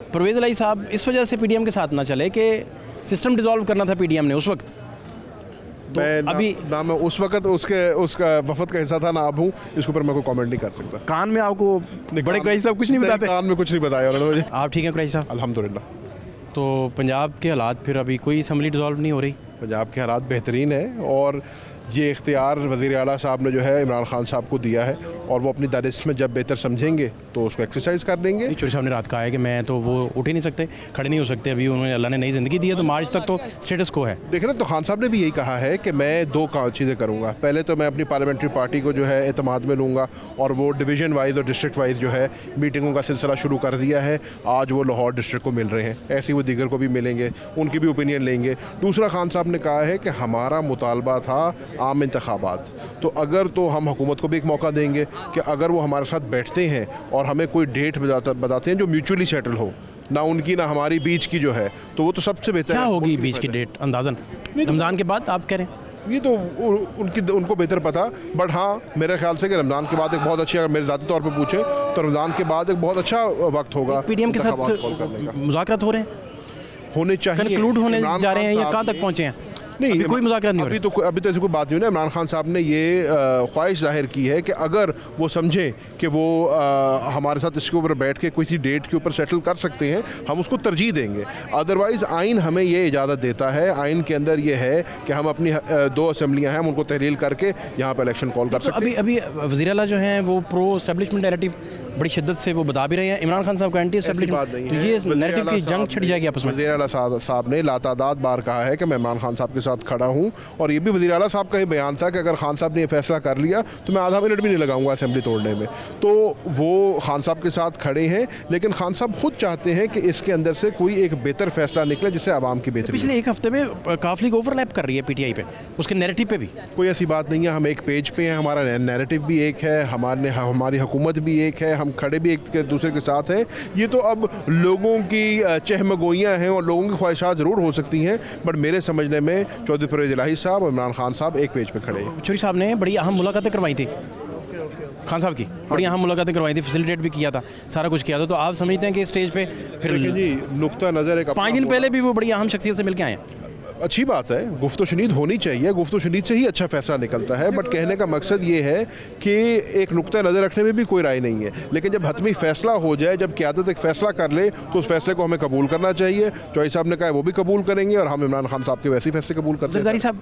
परवेज़ इलाही साहब इस वजह से पीडीएम के साथ ना चले कि सिस्टम डिसॉल्व करना था पीडीएम ने उस वक्त। तो अभी ना मैं उस वक्त उसका वफद का हिस्सा था ना अब हूँ, इसके ऊपर मैं कोई कमेंट नहीं कर सकता। कान में आपको बड़े कुरैशी साहब कुछ नहीं बताते? कान में कुछ नहीं बताया उन्होंने मुझे। आप ठीक हैं कुरैशी साहब? अल्हम्दुलिल्लाह। तो पंजाब के हालात फिर अभी कोई असम्बली डिसॉल्व नहीं हो रही? पंजाब के हालात बेहतरीन है और ये इख्तियार वज़ीर आला साहब ने जो है इमरान खान साहब को दिया है और वो अपनी दानिश में जब बेहतर समझेंगे तो उसको एक्सरसाइज कर लेंगे। चौधरी साहब ने रात कहा है कि मैं तो वो उठ ही नहीं सकते, खड़े नहीं हो सकते, अभी उन्होंने अल्लाह ने नई ज़िंदगी दी है तो मार्च तक तो स्टेटस को है। देखें ना, तो खान साहब ने भी यही कहा है कि मैं दो चीज़ें करूँगा। पहले तो मैं अपनी पार्लियामेंट्री पार्टी को जो है एतमाद में लूँगा और वो डिवीज़न वाइज और डिस्ट्रिक्ट वाइज जो है मीटिंगों का सिलसिला शुरू कर दिया है। आज वो लाहौर डिस्ट्रिक्ट को मिल रहे हैं, ऐसे वो दीगर को भी मिलेंगे, उनकी भी ओपिनियन लेंगे। दूसरा, खान साहब ने कहा है कि हमारा मुतालबा था आम इंतखाबात, तो अगर तो हम हुकूमत को भी एक मौका देंगे कि अगर वो हमारे साथ बैठते हैं और हमें कोई डेट बताते हैं जो म्यूचुअली सेटल हो, ना उनकी ना हमारी बीच की जो है, तो वो तो सबसे बेहतर क्या होगी बीच की डेट अंदाज़न? रमज़ान के बाद आप कह रहे हैं? ये तो उनको बेहतर पता, बट हाँ मेरे ख्याल से कि रमज़ान के बाद एक बहुत अच्छी, अगर मेरे ज़ाती तौर पे पूछें तो रमज़ान के बाद एक बहुत अच्छा वक्त होगा पीडीएम के साथ मुज़ाकरात हो रहे हैं, होने चाहिए, कंक्लूड होने जा रहे हैं या कहाँ तक पहुँचे हैं? नहीं, कोई मुज़ाकरात नहीं हो रहा। अभी तो ऐसी कोई बात नहीं है ना। इमरान खान साहब ने ये ख्वाहिश जाहिर की है कि अगर वो समझें कि वो हमारे साथ इसके ऊपर बैठ के किसी डेट के ऊपर सेटल कर सकते हैं, हम उसको तरजीह देंगे। अदरवाइज़ आइन हमें ये इजाज़त देता है, आइन के अंदर ये है कि हम अपनी दो असम्बलियाँ हैं, हम उनको तहलील करके यहाँ पर इलेक्शन कॉल कर सकते हैं। अभी वज़ीर आला जो हैं वो प्रो एस्टेब्लिशमेंट नैरेटिव बड़ी शिद्दत से वो बता भी रहे हैं, इमरान खान साहब का एंटी एस्टेब्लिशमेंट, तो ये नैरेटिव की जंग छिड़ जाएगी आपस में। वज़ीर आला साहब ने लातादाद बार कहा है कि मैं इमरान खान साहब के साथ खड़ा हूँ, और ये भी वज़ीर आला साहब का ही बयान था कि अगर खान साहब ने ये फैसला कर लिया तो मैं आधा मिनट भी नहीं लगाऊंगा असेंबली तोड़ने में। तो वो खान साहब के साथ खड़े हैं, लेकिन खान साहब खुद चाहते हैं कि इसके अंदर से कोई एक बेहतर फैसला निकले जिससे आवाम की बेहतरी। पिछले एक हफ्ते में काफ़ी ओवरलैप कर रही है पीटीआई पे, उसके नैरेटिव पे भी कोई ऐसी बात नहीं है। हम एक पेज पे हैं, हमारा नैरेटिव भी एक है, हमारी हुकूमत भी एक है, हम खड़े भी एक दूसरे के साथ हैं। ये तो अब लोगों की चहमगोइयाँ हैं और लोगों की ख्वाहिशात ज़रूर हो सकती हैं, बट मेरे समझने में चौधरी परवेज़ इलाही साहब और इमरान खान साहब एक पेज पे खड़े हैं। चौधरी साहब ने बड़ी अहम मुलाकातें करवाई थी खान साहब की, बड़ी अहम मुलाकातें करवाई थी, फैसिलिटेट भी किया था, सारा कुछ किया था। तो आप समझते हैं कि स्टेज पे फिर जी नुक्ता नज़र एक 5 दिन पहले भी वो बड़ी अहम शख्सियत से मिलकर आए हैं। अच्छी बात है, गुफ्तो शुनीद होनी चाहिए, गुफ्तो शुनीद से ही अच्छा फैसला निकलता है। बट कहने का मकसद ये है कि एक नुक्ता नज़र रखने में भी कोई राय नहीं है, लेकिन जब हतमी फैसला हो जाए, जब क़यादत एक फ़ैसला कर ले तो उस फैसले को हमें कबूल करना चाहिए। चौधरी साहब ने कहा वो भी कबूल करेंगे और हम इमरान खान साहब के वैसे फैसले कबूल करते हैं। जरदारी साहब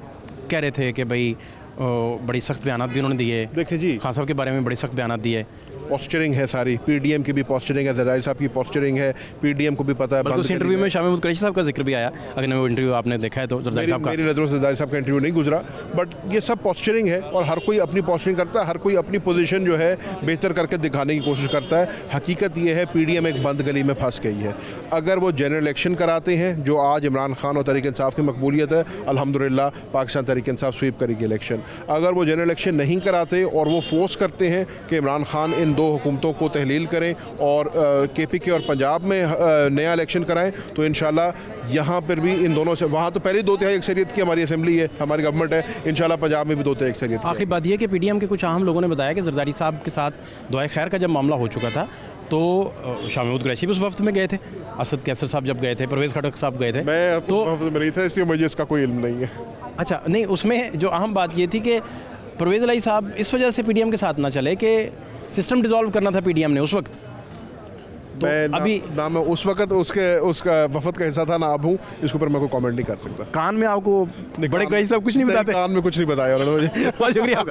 कह रहे थे कि भाई बड़ी सख्त बयान भी उन्होंने दिए, देखिए जी, खान साहब के बारे में बड़ी सख्त बयान दिए। पोस्चरिंग है सारी, पीडीएम की भी पोस्चरिंग है, जरदारी साहब की पोस्चरिंग है, पीडीएम को भी पता है। बल्कि उस इंटरव्यू में शामिल कुरैशी साहब का जिक्र भी आया, अगर वो इंटरव्यू आपने देखा है तो जरदारी साहब का। मेरी नज़रों से जरदारी साहब का इंटरव्यू नहीं गुजरा, बट ये सब पोस्चरिंग है और हर कोई अपनी पोस्चरिंग करता है, हर कोई अपनी पोजीशन जो है बेहतर करके दिखाने की कोशिश करता है। हकीकत ये है पीडीएम एक बंद गली में फंस गई है। अगर वो जनरल इलेक्शन कराते हैं, जो आज इमरान खान और तहरीक इंसाफ की मकबूलियत है, अल्हम्दुलिल्लाह पाकिस्तान तहरीक इंसाफ स्वीप करेगी इलेक्शन। अगर वो जनरल इलेक्शन नहीं कराते और वो फोर्स करते हैं कि इमरान खान इन दो हुकूमतों को तहलील करें और केपीके और पंजाब में नया इलेक्शन कराएं, तो इंशाल्लाह यहाँ पर भी इन दोनों से, वहाँ तो पहले 2/3 अक्सरियत की हमारी असेंबली है, हमारी गवर्नमेंट है, इंशाल्लाह पंजाब में भी 2/3 अक्सरियत। आखिरी बात यह कि पीडीएम के कुछ अहम लोगों ने बताया कि जरदारी साहब के साथ दुआए खैर का जब मामला हो चुका था तो शाह महमूद कुरैशी भी उस वक्त में गए थे, असद कैसर साहब जब गए थे, परवेज़ खटक साहब गए थे। मैं तो में नहीं था, इसलिए मुझे इसका कोई इल्म नहीं है। अच्छा, नहीं, उसमें जो अहम बात ये थी कि परवेज़ इलाही साहब इस वजह से पीडीएम के साथ ना चले कि सिस्टम डिसॉल्व करना था पीडीएम ने उस वक्त। तो अभी ना मैं उस वक्त उसका वफद का हिस्सा था ना अब हूँ, इसके ऊपर मैं कोई कमेंट नहीं कर सकता। कान में आपको बड़े कुरैशी साहब कुछ नहीं बताते? कान में कुछ नहीं बताया उन्होंने मुझे। बहुत शुक्रिया।